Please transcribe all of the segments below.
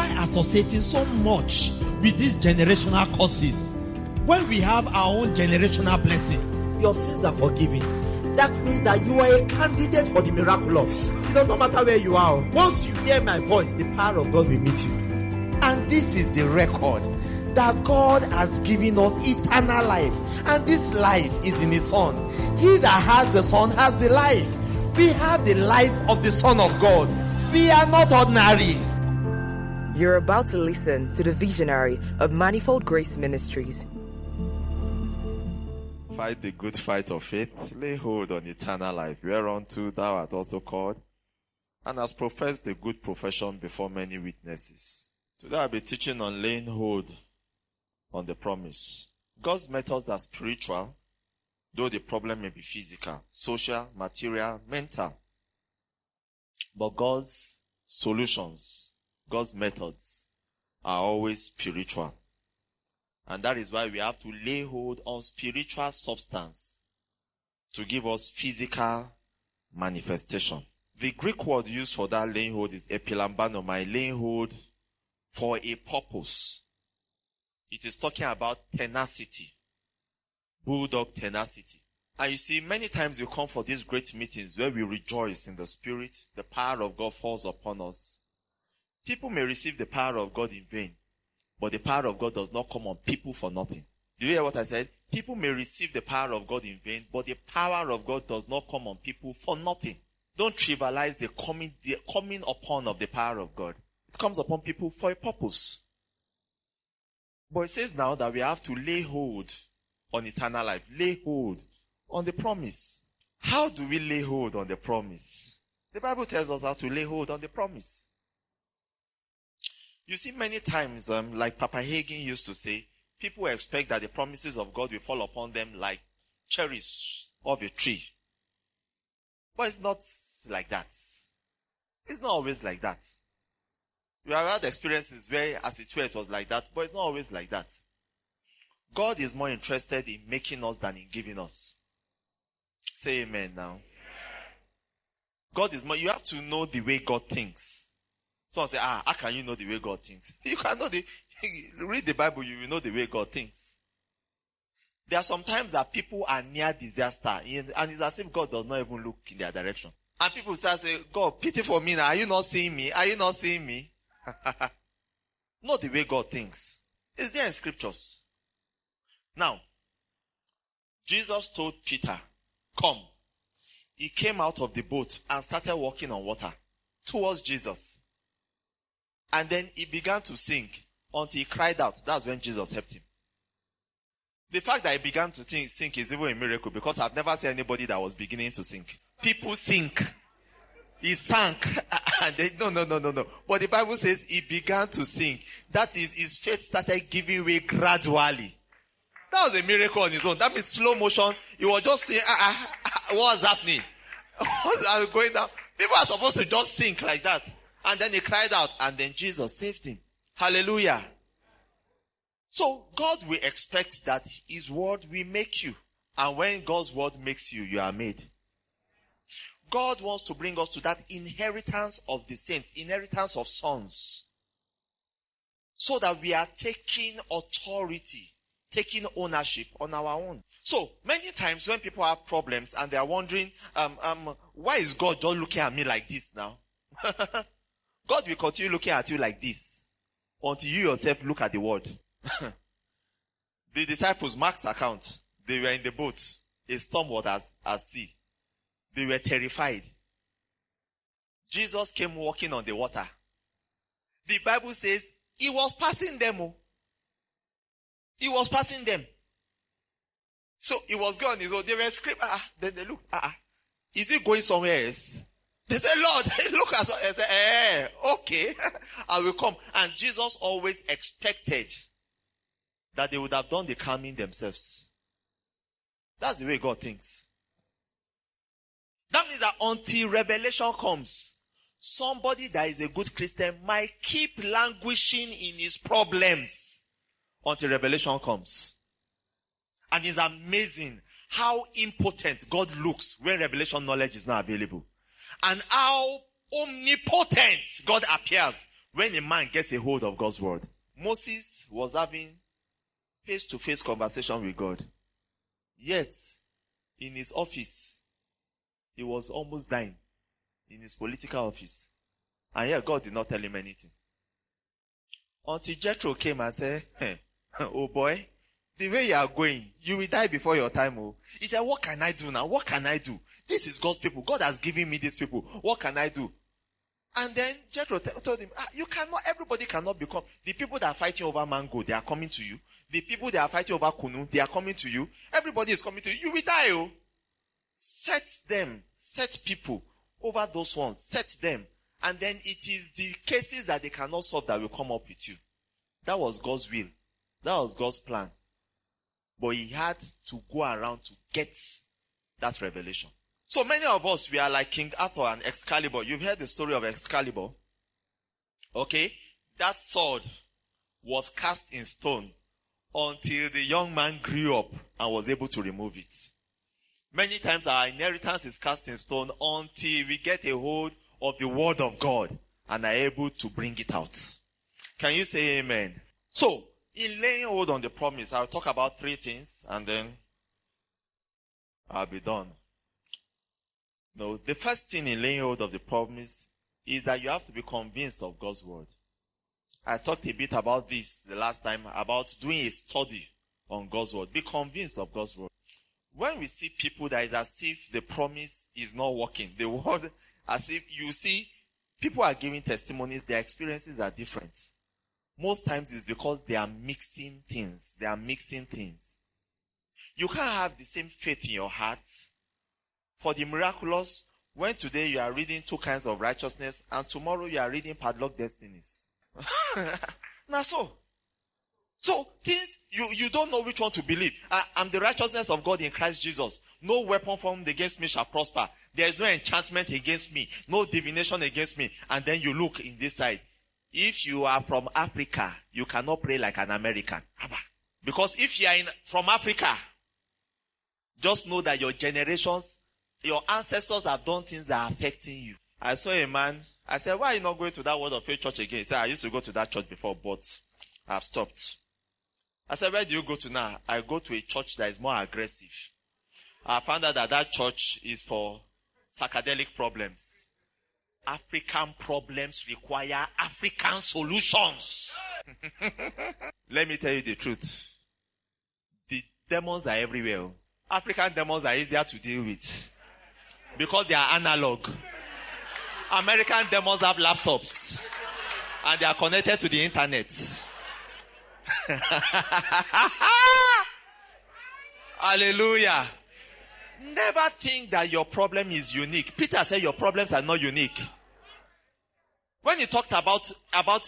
Why associating so much with these generational curses when we have our own generational blessings? Your sins are forgiven. That means that you are a candidate for the miraculous. It does not matter where you are. Once you hear my voice, the power of God will meet you. And this is the record, that God has given us eternal life, and this life is in His Son. He that has the Son has the life. We have the life of the Son of God. We are not ordinary. You're about to listen to the visionary of Manifold Grace Ministries. Fight the good fight of faith, lay hold on eternal life, whereunto thou art also called, and hast professed a good profession before many witnesses. Today I'll be teaching on laying hold on the promise. God's methods are spiritual, though the problem may be physical, social, material, mental. But God's solutions, God's methods are always spiritual. And that is why we have to lay hold on spiritual substance to give us physical manifestation. The Greek word used for that laying hold is epilambanomai, laying hold for a purpose. It is talking about tenacity, bulldog tenacity. And you see, many times we come for these great meetings where we rejoice in the Spirit, the power of God falls upon us. People may receive the power of God in vain, but the power of God does not come on people for nothing. Do you hear what I said? People may receive the power of God in vain, but the power of God does not come on people for nothing. Don't trivialize the coming upon of the power of God. It comes upon people for a purpose. But it says now that we have to lay hold on eternal life. Lay hold on the promise. How do we lay hold on the promise? The Bible tells us how to lay hold on the promise. You see, many times, like Papa Hagin used to say, people expect that the promises of God will fall upon them like cherries off a tree. But it's not like that. It's not always like that. We have had experiences where, as it were, it was like that, but it's not always like that. God is more interested in making us than in giving us. Say amen now. God is more, you have to know the way God thinks. Someone say, how can you know the way God thinks? You can know read the Bible, you will know the way God thinks. There are some times that people are near disaster, and it's as if God does not even look in their direction. And people start saying, God, pity for me now. Are you not seeing me? Are you not seeing me? Not the way God thinks. It's there in scriptures. Now, Jesus told Peter, come. He came out of the boat and started walking on water towards Jesus. And then he began to sink until he cried out. That's when Jesus helped him. The fact that he began to sink is even a miracle, because I've never seen anybody that was beginning to sink. People sink. He sank. And no. But the Bible says he began to sink. That is, his faith started giving way gradually. That was a miracle on his own. That means slow motion. He was just saying, what was happening? What was going down? People are supposed to just sink like that. And then he cried out, and then Jesus saved him. Hallelujah. So God will expect that His word will make you. And when God's word makes you, you are made. God wants to bring us to that inheritance of the saints, inheritance of sons. So that we are taking authority, taking ownership on our own. So many times when people have problems and they are wondering, why is God just looking at me like this now? God will continue looking at you like this until you yourself look at the word. The disciples, Mark's account, they were in the boat. A storm was at sea. They were terrified. Jesus came walking on the water. The Bible says He was passing them. He was passing them. So He was going on His own. They were screaming. Then they looked. Is He going somewhere else? They said, Lord, look at us. I said, okay, I will come. And Jesus always expected that they would have done the calming themselves. That's the way God thinks. That means that until revelation comes, somebody that is a good Christian might keep languishing in his problems until revelation comes. And it's amazing how impotent God looks when revelation knowledge is not available. And how omnipotent God appears when a man gets a hold of God's word. Moses was having face-to-face conversation with God. Yet, in his office, he was almost dying. In his political office. And yet God did not tell him anything. Until Jethro came and said, oh boy, the way you are going, you will die before your time. Oh. He said, what can I do now? What can I do? This is God's people. God has given me these people. What can I do? And then Jethro told him, everybody cannot become, the people that are fighting over mango, they are coming to you. The people that are fighting over kunu, they are coming to you. Everybody is coming to you. You will die. Oh. Set people over those ones. Set them. And then it is the cases that they cannot solve that will come up with you. That was God's will. That was God's plan. But he had to go around to get that revelation. So many of us, we are like King Arthur and Excalibur. You've heard the story of Excalibur. Okay? That sword was cast in stone until the young man grew up and was able to remove it. Many times our inheritance is cast in stone until we get a hold of the word of God and are able to bring it out. Can you say amen? So, in laying hold on the promise, I'll talk about 3 things and then I'll be done. No, the first thing in laying hold of the promise is that you have to be convinced of God's word. I talked a bit about this the last time, about doing a study on God's word. Be convinced of God's word. When we see people that is as if the promise is not working, the word, as if you see, people are giving testimonies, their experiences are different. Most times it's because they are mixing things. You can't have the same faith in your heart for the miraculous when today you are reading 2 kinds of righteousness and tomorrow you are reading padlock destinies. Now so things, you don't know which one to believe. I'm the righteousness of God in Christ Jesus. No weapon formed against me shall prosper. There is no enchantment against me. No divination against me. And then you look in this side. If you are from Africa, you cannot pray like an American. Because if you are from Africa, just know that your generations, your ancestors have done things that are affecting you. I saw a man, I said, why are you not going to that Word of Faith church again? He said, I used to go to that church before, but I've stopped. I said, where do you go to now? I go to a church that is more aggressive. I found out that church is for psychedelic problems. African problems require African solutions. Let me tell you the truth. The demons are everywhere. African demons are easier to deal with because they are analog. American demons have laptops and they are connected to the internet. Hallelujah. Never think that your problem is unique. Peter said your problems are not unique. When he talked about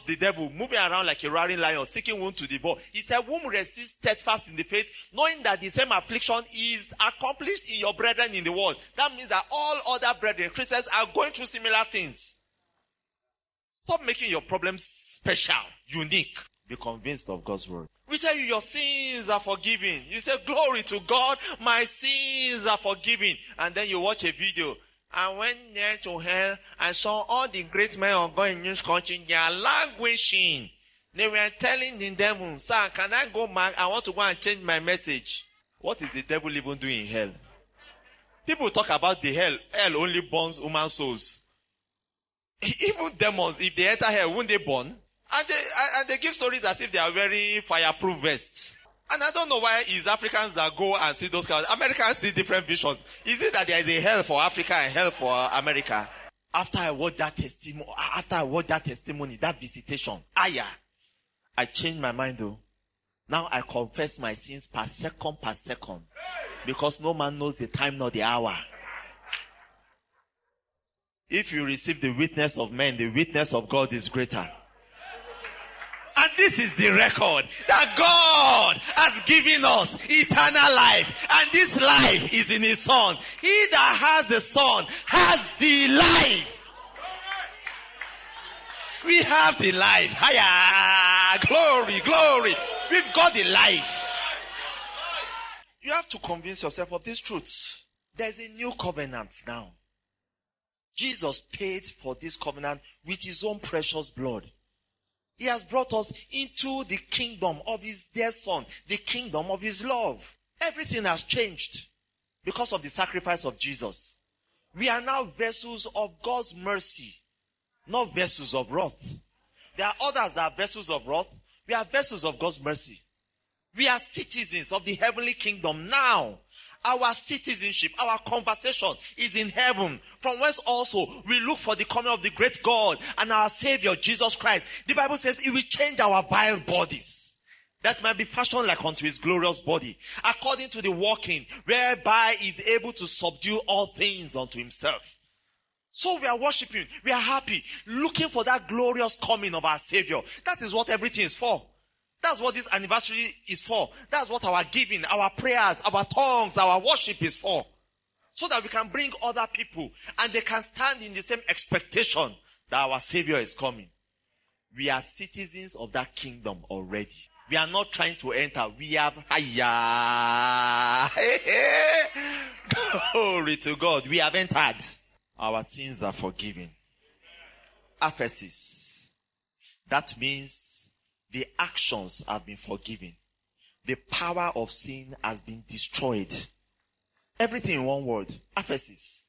the devil moving around like a roaring lion, seeking whom to devour, he said, whom resist steadfast in the faith, knowing that the same affliction is accomplished in your brethren in the world. That means that all other brethren, Christians, are going through similar things. Stop making your problems special, unique. Be convinced of God's word. We tell you your sins are forgiven. You say, glory to God, my sins are forgiven. And then you watch a video. I went near to hell and saw all the great men of God in this country. They are languishing. They were telling the devil, sir, can I go back? I want to go and change my message. What is the devil even doing in hell? People talk about the hell. Hell only burns human souls. Even demons, if they enter hell, won't they burn? And they give stories as if they are wearing fireproof vests. And I don't know why it's Africans that go and see those cars. Americans see different visions. Is it that there is a hell for Africa and hell for America? After I watched that testimony, that visitation, I changed my mind though. Now I confess my sins per second. Because no man knows the time nor the hour. If you receive the witness of men, the witness of God is greater. And this is the record that God has given us eternal life. And this life is in His Son. He that has the Son has the life. We have the life. Higher. Glory. We've got the life. You have to convince yourself of this truth. There's a new covenant now. Jesus paid for this covenant with His own precious blood. He has brought us into the kingdom of his dear son, the kingdom of his love. Everything has changed because of the sacrifice of Jesus. We are now vessels of God's mercy, not vessels of wrath. There are others that are vessels of wrath. We are vessels of God's mercy. We are citizens of the heavenly kingdom now. Our citizenship, our conversation is in heaven, from whence also we look for the coming of the great God and our Savior, Jesus Christ. The Bible says it will change our vile bodies, that might be fashioned like unto his glorious body, according to the working whereby he is able to subdue all things unto himself. So we are worshiping, we are happy, looking for that glorious coming of our Savior. That is what everything is for. That's what this anniversary is for. That's what our giving, our prayers, our tongues, our worship is for. So that we can bring other people and they can stand in the same expectation that our Savior is coming. We are citizens of that kingdom already. We are not trying to enter. We have, glory to God. We have entered. Our sins are forgiven. Aphesis. That means the actions have been forgiven. The power of sin has been destroyed. Everything in one word. Aphesis.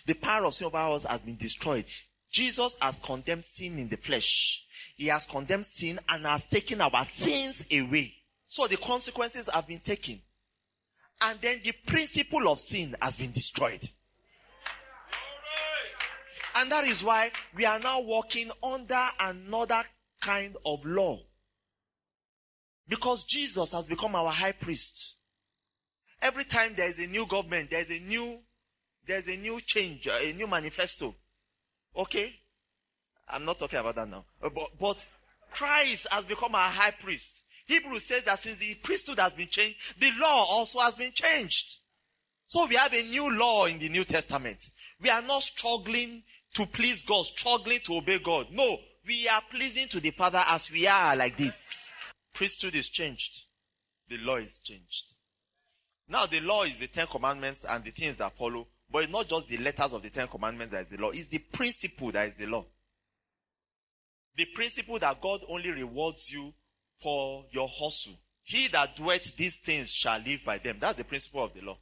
The power of sin over us has been destroyed. Jesus has condemned sin in the flesh. He has condemned sin and has taken our sins away. So the consequences have been taken. And then the principle of sin has been destroyed. And that is why we are now walking under another kind of law. Because Jesus has become our high priest. Every time there is a new government, there's a new change, a new manifesto. Okay? I'm not talking about that now. But Christ has become our high priest. Hebrews says that since the priesthood has been changed, the law also has been changed. So we have a new law in the New Testament. We are not struggling to please God, struggling to obey God. No, we are pleasing to the Father as we are like this. Priesthood is changed. The law is changed. Now the law is the 10 commandments and the things that follow. But it's not just the letters of the 10 commandments that is the law. It's the principle that is the law. The principle that God only rewards you for your hustle. He that doeth these things shall live by them. That's the principle of the law.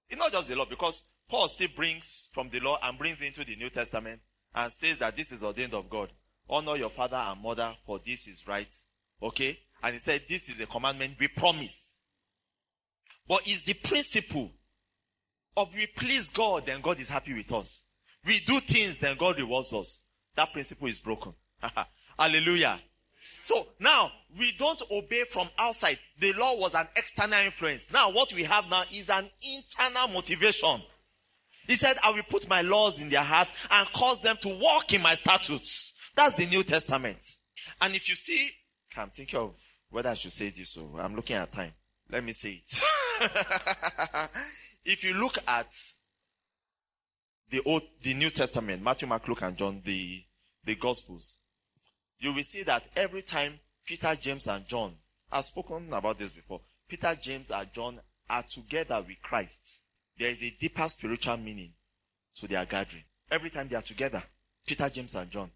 It's not just the law, because Paul still brings from the law and brings into the New Testament and says that this is ordained of God. Honor your father and mother, for this is right. Okay? And he said this is a commandment we promise. But it's the principle of we please God, then God is happy with us. We do things, then God rewards us. That principle is broken. Hallelujah. So now, we don't obey from outside. The law was an external influence. Now what we have now is an internal motivation. He said, I will put my laws in their hearts and cause them to walk in my statutes. That's the New Testament. And if you see, I'm thinking of whether I should say this, so I'm looking at time. Let me say it. If you look at the New Testament, Matthew, Mark, Luke, and John, the Gospels, you will see that every time Peter, James, and John, I've spoken about this before, Peter, James, and John are together with Christ. There is a deeper spiritual meaning to their gathering. Every time they are together, Peter, James, and John.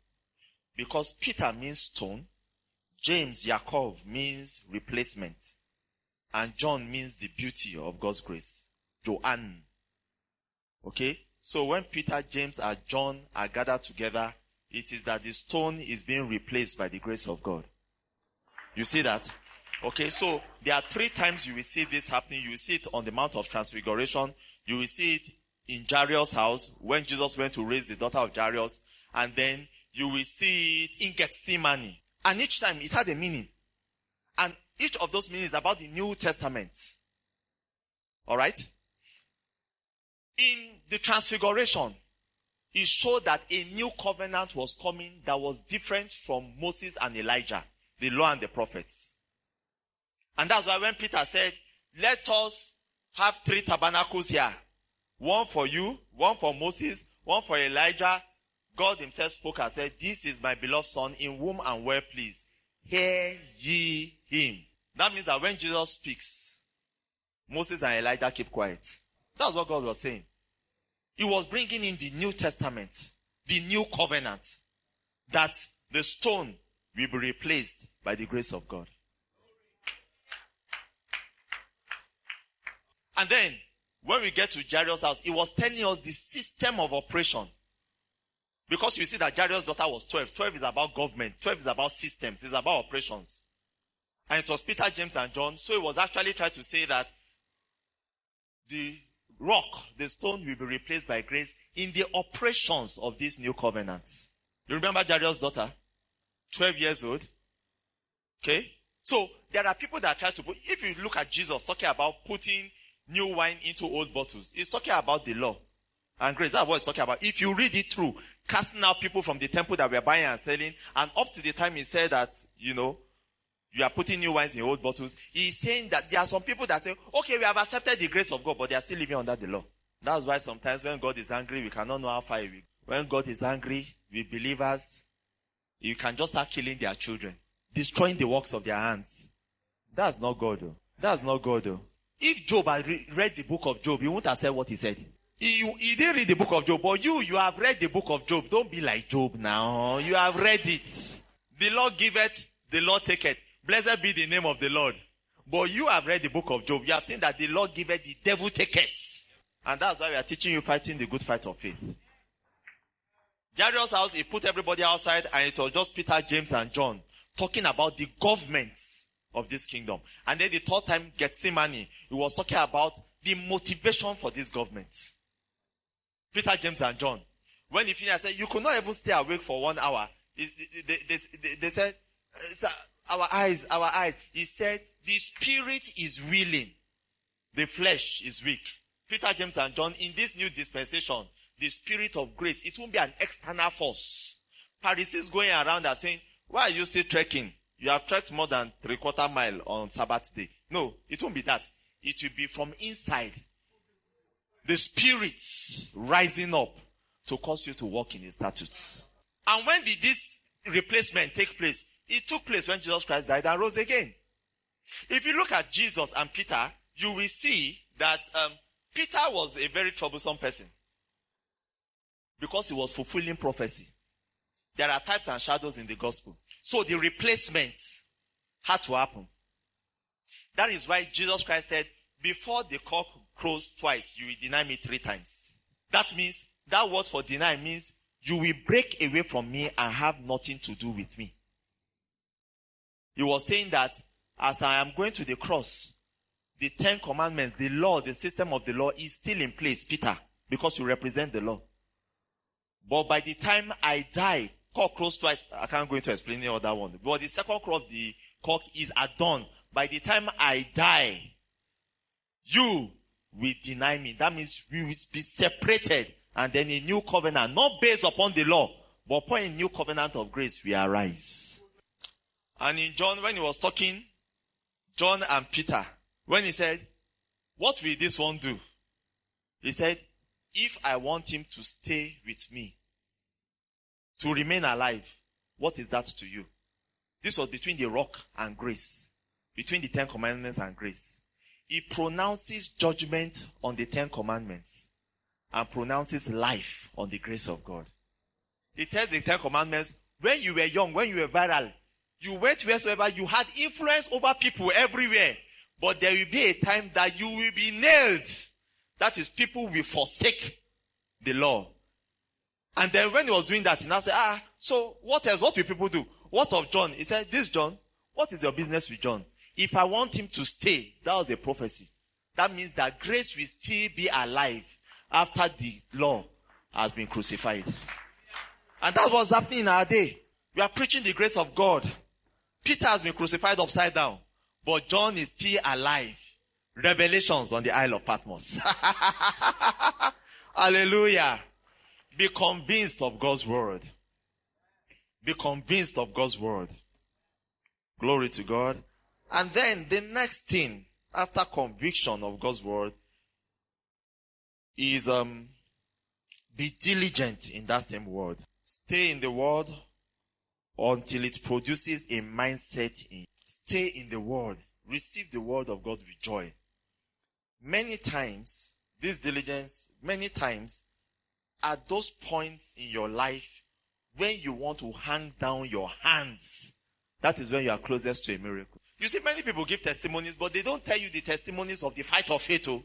Because Peter means stone, James, Yaakov means replacement, and John means the beauty of God's grace. Joanne. Okay? So when Peter, James, and John are gathered together, it is that the stone is being replaced by the grace of God. You see that? Okay, so there are 3 times you will see this happening. You will see it on the Mount of Transfiguration. You will see it in Jairus' house when Jesus went to raise the daughter of Jairus. And then you will see it in Gethsemane. And each time it had a meaning. And each of those meanings is about the New Testament. Alright? In the Transfiguration, it showed that a new covenant was coming that was different from Moses and Elijah, the law and the prophets. And that's why when Peter said, let us have 3 tabernacles here. One for you, one for Moses, one for Elijah. God himself spoke and said, this is my beloved son in whom I'm well pleased. Hear ye him. That means that when Jesus speaks, Moses and Elijah keep quiet. That's what God was saying. He was bringing in the New Testament, the new covenant, that the stone will be replaced by the grace of God. And then, when we get to Jairus' house, it was telling us the system of operation. Because you see that Jairus' daughter was 12. 12 is about government. 12 is about systems. It's about operations. And it was Peter, James, and John. So it was actually trying to say that the rock, the stone, will be replaced by grace in the operations of this new covenant. You remember Jairus' daughter? 12 years old. Okay? So there are people that try to put, if you look at Jesus talking about putting new wine into old bottles, he's talking about the law and grace. That's what he's talking about. If you read it through, casting out people from the temple that were buying and selling, and up to the time he said that, you are putting new wines in old bottles, he's saying that there are some people that say, okay, we have accepted the grace of God, but they are still living under the law. That's why sometimes when God is angry, we cannot know how far he will. When God is angry with believers, you can just start killing their children, destroying the works of their hands. That's not God, though. That's not God, though. If Job had read the book of Job, he wouldn't have said what he said. He didn't read the book of Job, but you have read the book of Job. Don't be like Job now. You have read it. The Lord giveth, the Lord taketh. Blessed be the name of the Lord. But you have read the book of Job. You have seen that the Lord giveth, the devil taketh. And that's why we are teaching you fighting the good fight of faith. Jairus' house, he put everybody outside, and it was just Peter, James, and John talking about the governments of this kingdom. And then the third time, Gethsemane, he was talking about the motivation for this government. Peter, James, and John. When he finished, I said, you could not even stay awake for 1 hour. They said, our eyes. He said, the spirit is willing, the flesh is weak. Peter, James, and John, in this new dispensation, the spirit of grace, it won't be an external force. Pharisees going around and saying, why are you still trekking? You have trekked more than 3/4 mile on Sabbath day. No, it won't be that. It will be from inside. The spirits rising up to cause you to walk in his statutes. And when did this replacement take place? It took place when Jesus Christ died and rose again. If you look at Jesus and Peter, you will see that Peter was a very troublesome person because he was fulfilling prophecy. There are types and shadows in the gospel. So the replacement had to happen. That is why Jesus Christ said, before the cock crows twice, you will deny me 3 times. That means, that word for deny means, you will break away from me and have nothing to do with me. He was saying that, as I am going to the cross, the 10 commandments, the law, the system of the law is still in place, Peter, because you represent the law. But by the time I die, cock crows twice. I can't go into explaining all that one. But the second crow of the cock is at dawn. By the time I die, you will deny me. That means we will be separated. And then a new covenant, not based upon the law, but upon a new covenant of grace, we arise. And in John, when he was talking, John and Peter, when he said, what will this one do? He said, if I want him to stay with me, to remain alive, what is that to you? This was between the rock and grace. Between the 10 commandments and grace. He pronounces judgment on the 10 commandments and pronounces life on the grace of God. He tells the 10 commandments, when you were young, when you were viral, you went wheresoever, you had influence over people everywhere. But there will be a time that you will be nailed. That is, people will forsake the law. And then when he was doing that, he now said, so what else? What will people do? What of John? He said, this John, what is your business with John? If I want him to stay, that was the prophecy. That means that grace will still be alive after the law has been crucified. And that's what's happening in our day. We are preaching the grace of God. Peter has been crucified upside down, but John is still alive. Revelations on the Isle of Patmos. Hallelujah. Be convinced of God's word. Be convinced of God's word. Glory to God. And then the next thing after conviction of God's word is be diligent in that same word. Stay in the word until it produces a mindset in you. Stay in the word. Receive the word of God with joy. Many times, this diligence, many times, at those points in your life when you want to hang down your hands that is when you are closest to a miracle. You see, many people give testimonies, but they don't tell you the testimonies of the fight of faith. Oh.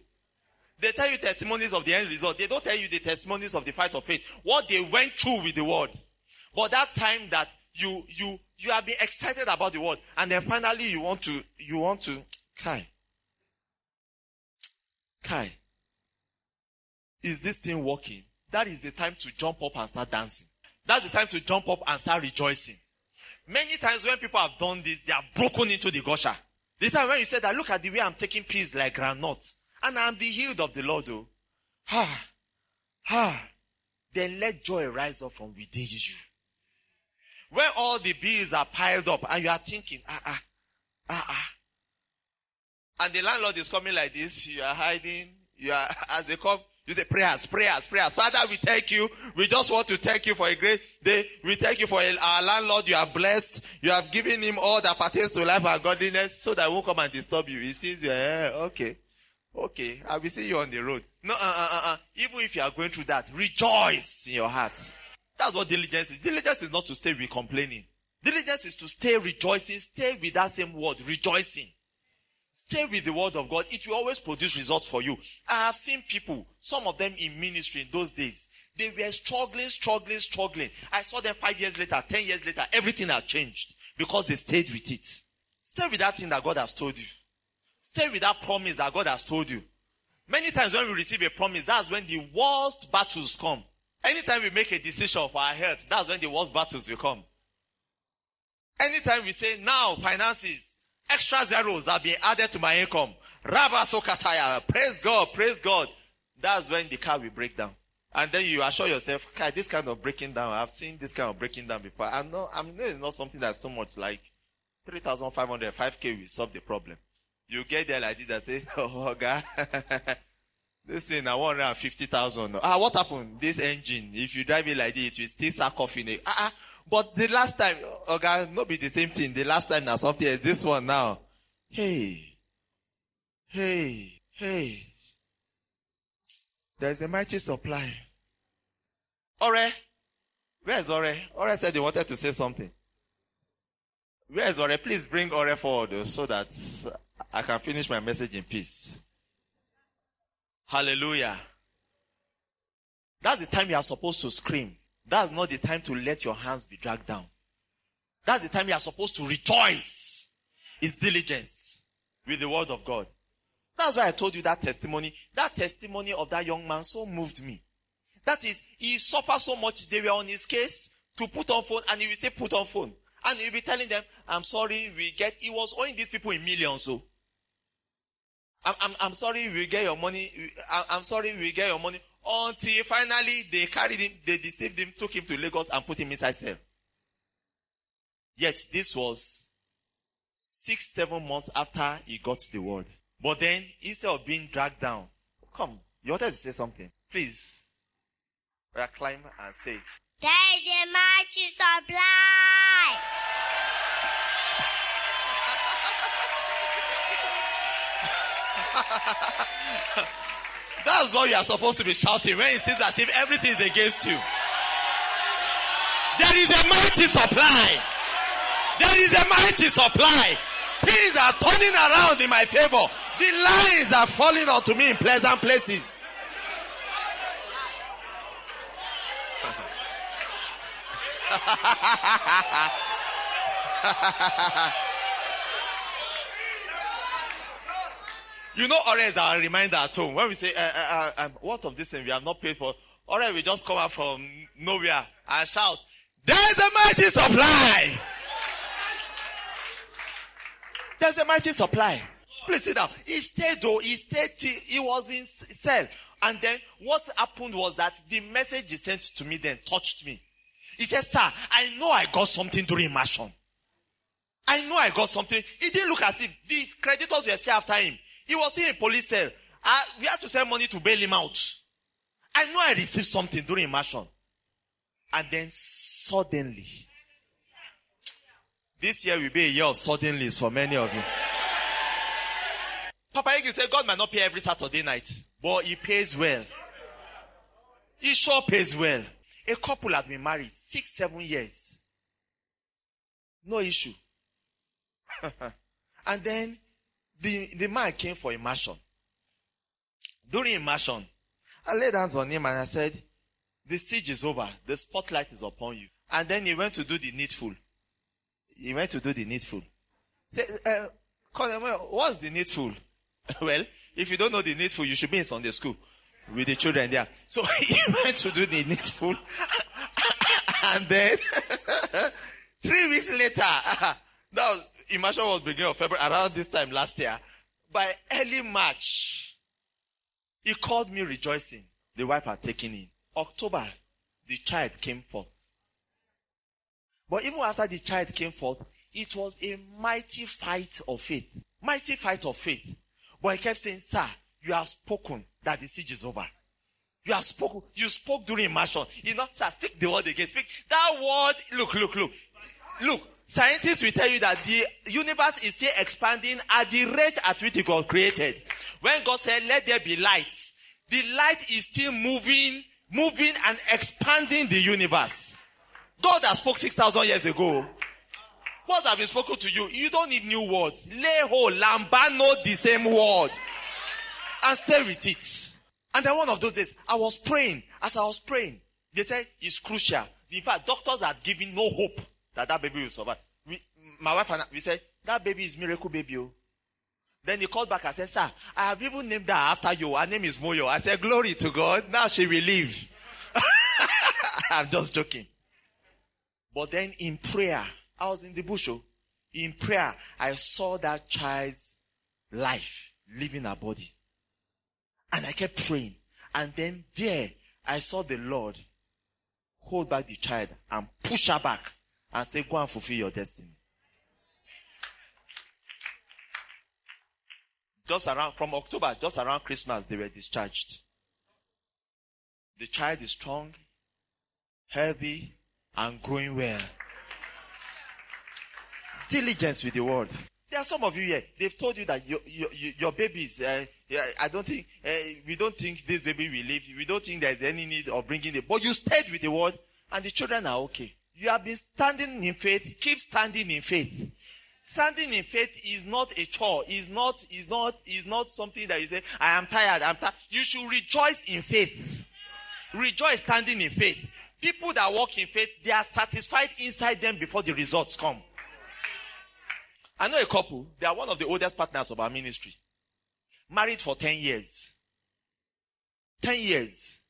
They tell you testimonies of the end result. They don't tell you the testimonies of the fight of faith. What they went through with the word. But that time that you have been excited about the word, and then finally you want to, Kai, is this thing working? That is the time to jump up and start dancing. That's the time to jump up and start rejoicing. Many times when people have done this, they have broken into the gusher. The time when you say that, look at the way I'm taking peace like granuts, and I'm the healed of the Lord. Then let joy rise up from within you. When all the bills are piled up and you are thinking, and the landlord is coming like this, you are hiding, as they come, you say prayers. Father, we thank you. We just want to thank you for a great day. We thank you for our landlord. You are blessed. You have given him all that pertains to life and godliness, so that he won't come and disturb you. He sees you, okay. I will see you on the road. No, even if you are going through that, rejoice in your heart. That's what diligence is. Diligence is not to stay with complaining. Diligence is to stay rejoicing. Stay with that same word, rejoicing. Stay with the word of God. It will always produce results for you. I have seen people, some of them in ministry in those days, they were struggling. I saw them 5 years later, 10 years later, everything had changed because they stayed with it. Stay with that thing that God has told you. Stay with that promise that God has told you. Many times when we receive a promise, that's when the worst battles come. Anytime we make a decision for our health, that's when the worst battles will come. Anytime we say, now finances, extra zeros are being added to my income. Rabba Sokataya, praise God. That's when the car will break down. And then you assure yourself, okay, this kind of breaking down, I've seen this kind of breaking down before. I'm not something that's too much, like 3,500, 5K will solve the problem. You get there like this and say, oh God, this thing, I want 150,000. What happened? This engine, if you drive it like this, it will still suck off in it. But the last time, okay, not be the same thing. The last time now something else. This one now. Hey. There's a mighty supply. Ore. Where's Ore? Ore said he wanted to say something. Where's Ore? Please bring Ore forward so that I can finish my message in peace. Hallelujah. That's the time you are supposed to scream. That's not the time to let your hands be dragged down. That's the time you are supposed to rejoice. It's diligence with the word of God. That's why I told you that testimony. That testimony of that young man so moved me. That is, he suffered so much. They were on his case to put on phone, and he will say put on phone. And he'll be telling them, I'm sorry, he was owing these people in millions. So I'm sorry, we get your money. I'm sorry, we get your money. Until finally they carried him, they deceived him, took him to Lagos and put him inside cell. Yet this was 6-7 months after he got the word. But then, instead of being dragged down, come, you wanted to say something. Please, climb and say it. There is a mighty supply. That's what you are supposed to be shouting when it seems as if everything is against you. There is a mighty supply. There is a mighty supply. Things are turning around in my favor. The lines are falling onto me in pleasant places. You know, Ore is our reminder at home. When we say, what of this thing we have not paid for? Ore will just come out from nowhere and shout, there's a mighty supply. There's a mighty supply. Please sit down. He stayed he was in cell. And then what happened was that the message he sent to me then touched me. He said, sir, I know I got something during immersion. I know I got something. It didn't look as if the creditors were still after him. He was still in police cell. We had to send money to bail him out. I know I received something during immersion. And then suddenly, this year will be a year of suddenlies for many of you. Papa Hagin said God might not pay every Saturday night, but he pays well. He sure pays well. A couple had been married 6-7 years. No issue. And then the man came for immersion. During immersion, I laid hands on him and I said, the siege is over. The spotlight is upon you. And then he went to do the needful. Say, Colin, what's the needful? Well, if you don't know the needful, you should be in Sunday school with the children there. So he went to do the needful. And then 3 weeks later, that was immersion was beginning of February, around this time last year. By early March, he called me rejoicing. The wife had taken in. October, the child came forth. But even after the child came forth, it was a mighty fight of faith. Mighty fight of faith. But he kept saying, sir, you have spoken that the siege is over. You have spoken. You spoke during immersion. You know, sir, speak the word again. Speak that word. Look. Scientists will tell you that the universe is still expanding at the rate at which it was created. When God said, let there be light, the light is still moving and expanding the universe. God has spoke 6,000 years ago. Words have been spoken to you. You don't need new words. Leho, lambano, the same word. And stay with it. And then one of those days, I was praying. As I was praying, they said it's crucial. In fact, doctors are giving no hope that baby will survive. My wife and I, we said, that baby is miracle baby. Oh. Then he called back and said, sir, I have even named her after you. Her name is Moyo. I said, glory to God. Now she will live. I'm just joking. But then in prayer, I was in the bush. Oh. In prayer, I saw that child's life leaving her body. And I kept praying. And then there, I saw the Lord hold back the child and push her back and say, go and fulfill your destiny. From October, just around Christmas, they were discharged. The child is strong, healthy, and growing well. Diligence with the word. There are some of you here, they've told you that your babies, we don't think this baby will live. We don't think there's any need of bringing it. But you stayed with the word, and the children are okay. You have been standing in faith. Keep standing in faith. Standing in faith is not a chore. Is not something that you say, I am tired. You should rejoice in faith. Rejoice standing in faith. People that walk in faith, they are satisfied inside them before the results come. I know a couple, they are one of the oldest partners of our ministry. Married for 10 years. 10 years.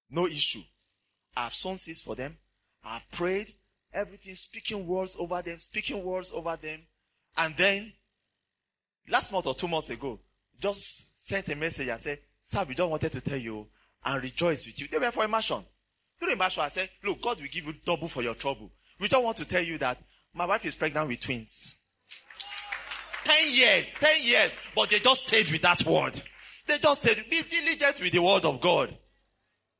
No issue. I have sown seeds for them. I have prayed. Everything, speaking words over them. And then, last month or 2 months ago, just sent a message and said, sir, we don't wanted to tell you and rejoice with you. They went for immersion. During immersion, I said, look, God will give you double for your trouble. We don't want to tell you that my wife is pregnant with twins. 10 years, but they just stayed with that word. They just stayed. Be diligent with the word of God.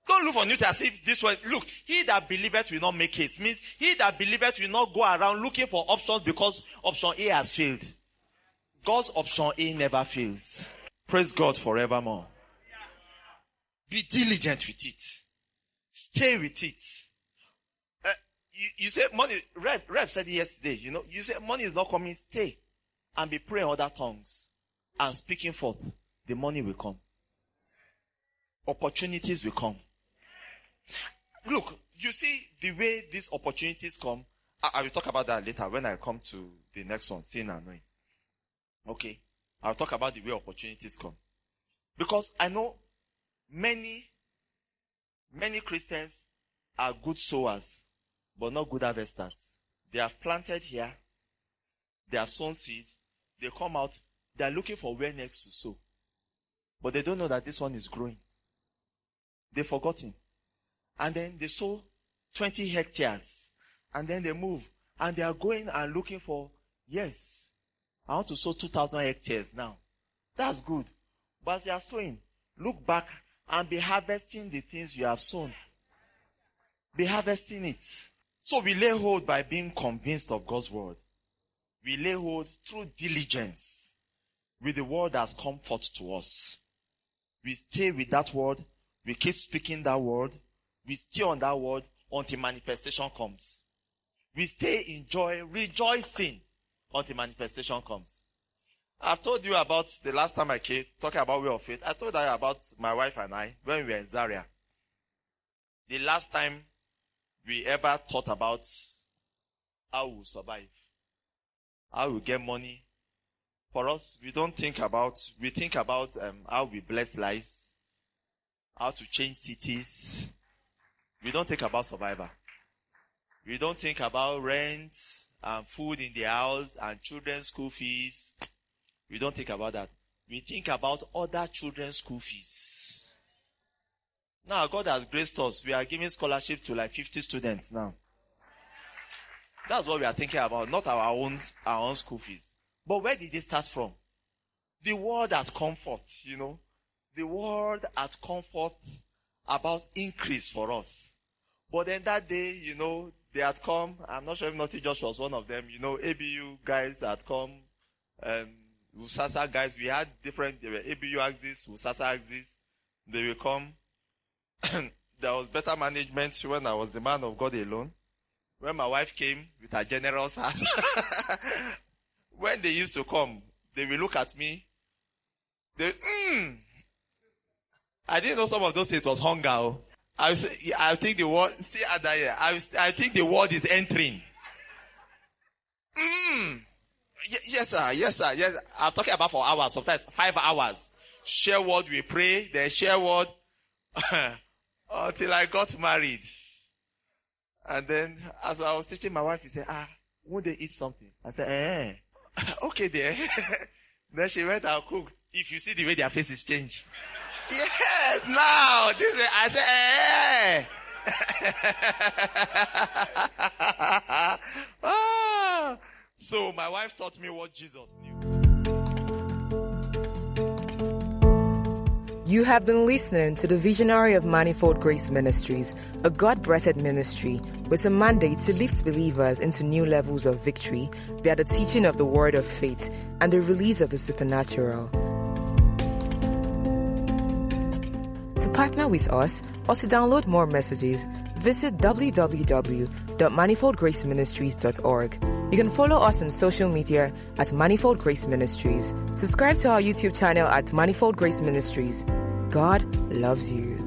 Don't look for new as if this one. Look, he that believeth will not make haste. Means he that believeth will not go around looking for options because option A has failed. God's option A never fails. Praise God forevermore. Be diligent with it. Stay with it. You say money, Rev said it yesterday, you say money is not coming, stay and be praying other tongues and speaking forth. The money will come. Opportunities will come. Look, you see the way these opportunities come. I will talk about that later when I come to the next one, seeing and knowing. Okay. I'll talk about the way opportunities come. Because I know many Christians are good sowers, but not good harvesters. They have planted here. They have sown seed. They come out. They are looking for where next to sow. But they don't know that this one is growing. They've forgotten. And then they sow 20 hectares. And then they move. And they are going and looking for, yes, I want to sow 2,000 hectares now. That's good. But as you are sowing, look back and be harvesting the things you have sown. Be harvesting it. So we lay hold by being convinced of God's word. We lay hold through diligence with the word that has come forth to us. We stay with that word. We keep speaking that word. We stay on that word until manifestation comes. We stay in joy, rejoicing until manifestation comes. I've told you about the last time I came, talking about way of faith. I told you about my wife and I when we were in Zaria. The last time we ever thought about how we survive, how we get money. For us, we think about how we bless lives, how to change cities. We don't think about survival. We don't think about rent and food in the house and children's school fees. We don't think about that. We think about other children's school fees. Now, God has graced us. We are giving scholarship to like 50 students now. That's what we are thinking about, not our own school fees. But where did it start from? The word at comfort, The word at comfort about increase for us. But then that day, they had come. I'm not sure if Naughty Josh was one of them. ABU guys had come. Usasa guys, we had different, there were ABU axis, Usasa axis. They will come. There was better management when I was the man of God alone. When my wife came with her generous heart. When they used to come, they will look at me. I didn't know some of those it was hunger. I think the word, see Adaya, I think the word is entering. Yes, sir. Yes. I'm talking about for hours, sometimes 5 hours. Share word, we pray, then share word until I got married. And then, as I was teaching my wife, he said, won't they eat something? I said, okay there. Then she went and cooked. If you see the way their faces changed. Yes, now, this is, I said, So my wife taught me what Jesus knew. You have been listening to the Visionary of Manifold Grace Ministries, a God-breathed ministry with a mandate to lift believers into new levels of victory via the teaching of the word of faith and the release of the supernatural. To partner with us or to download more messages, visit www.manifoldgraceministries.org. You can follow us on social media at Manifold Grace Ministries. Subscribe to our YouTube channel at Manifold Grace Ministries. God loves you.